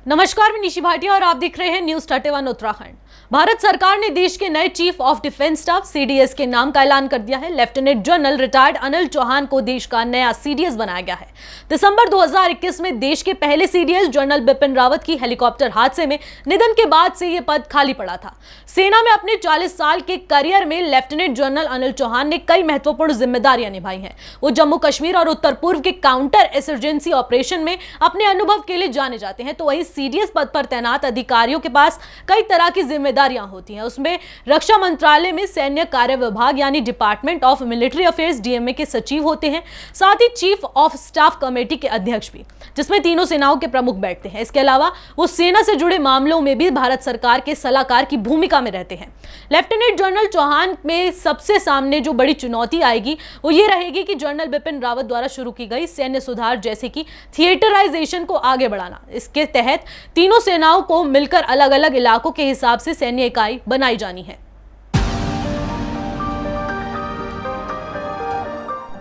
नमस्कार, मैं निशी भाटिया और आप देख रहे हैं न्यूज 31 उत्तराखंड। भारत सरकार ने देश के नए chief of defence staff CDS के नाम का ऐलान कर दिया है। Lieutenant general retired Anil Chauhan को देश का नया सीडीएस बनाया गया है। दिसंबर 2021 में देश के पहले सीडीएस जनरल बिपिन रावत की हेलीकॉप्टर हादसे में निधन के बाद से यह पद खाली पड़ा था। सेना में अपने 40 साल के करियर में लेफ्टिनेंट जनरल अनिल चौहान ने कई महत्वपूर्ण जिम्मेदारियां निभाई हैं। वो जम्मू कश्मीर और उत्तर पूर्व के काउंटर इंसर्जेंसी ऑपरेशन में अपने अनुभव के लिए जाने जाते हैं। तो वहीं सीडीएस पद पर तैनात अधिकारियों के पास कई तरह की जिम्मेदारियां होती हैं। उसमें रक्षा मंत्रालय में सैन्य कार्य विभाग यानी department of military affairs DMA के सचिव होते हैं, साथ ही चीफ ऑफ स्टाफ कमेटी के अध्यक्ष भी, जिसमें तीनों सेनाओं के प्रमुख बैठते हैं। इसके अलावा वो सेना से जुड़े मामलों में भी भारत सरकार के सलाहकार की भूमिका में रहते हैं। लेफ्टिनेंट जनरल चौहान में सबसे सामने जो बड़ी चुनौती आएगी वो ये रहेगी कि जनरल बिपिन रावत द्वारा शुरू की गई सैन्य सुधार जैसे कि थिएटराइजेशन को आगे बढ़ाना। इसके तहत तीनों सेनाओं को मिलकर अलग अलग इलाकों के हिसाब से सैन्य इकाई बनाई जानी है।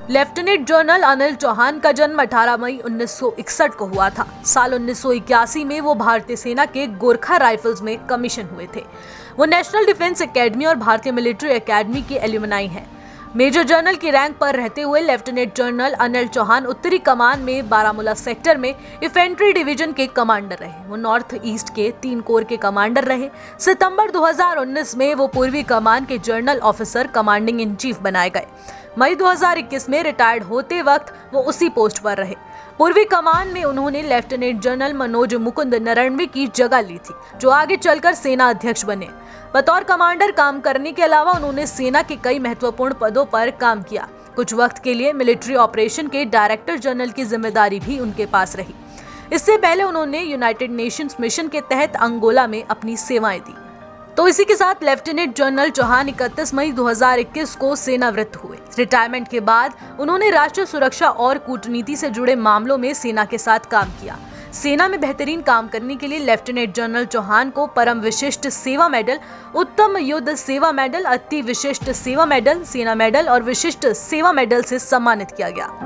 लेफ्टिनेंट जनरल अनिल चौहान का जन्म 18 मई 1961 को हुआ था। साल 1981 में वो भारतीय सेना के गोरखा राइफल्स में कमीशन हुए थे। वो नेशनल डिफेंस एकेडमी और भारतीय मिलिट्री एकेडमी के एल्यूमनाई हैं। मेजर जनरल की रैंक पर रहते हुए लेफ्टिनेंट जनरल अनिल चौहान उत्तरी कमान में बारामूला सेक्टर में इन्फेंट्री डिवीजन के कमांडर रहे। वो नॉर्थ ईस्ट के 3 कोर के कमांडर रहे। सितंबर 2019 में वो पूर्वी कमान के general officer commanding in chief बनाए गए। मई 2021 में रिटायर्ड होते वक्त वो उसी पोस्ट पर रहे। पूर्वी कमान में उन्होंने लेफ्टिनेंट जनरल मनोज मुकुंद नरवणे की जगह ली थी, जो आगे चलकर सेना अध्यक्ष बने। बतौर कमांडर काम करने के अलावा उन्होंने सेना के कई महत्वपूर्ण पदों पर काम किया। कुछ वक्त के लिए मिलिट्री ऑपरेशन के डायरेक्टर जनरल की जिम्मेदारी भी उनके पास रही। इससे पहले उन्होंने यूनाइटेड नेशंस मिशन के तहत अंगोला में अपनी सेवाएं दी। तो इसी के साथ लेफ्टिनेंट जनरल चौहान 31 मई 2021 को सेनावृत्त हुए। रिटायरमेंट के बाद उन्होंने राष्ट्रीय सुरक्षा और कूटनीति से जुड़े मामलों में सेना के साथ काम किया। सेना में बेहतरीन काम करने के लिए लेफ्टिनेंट जनरल चौहान को परम विशिष्ट सेवा मेडल, उत्तम युद्ध सेवा मेडल, अति विशिष्ट सेवा मेडल, सेना मेडल और विशिष्ट सेवा मेडल से सम्मानित किया गया।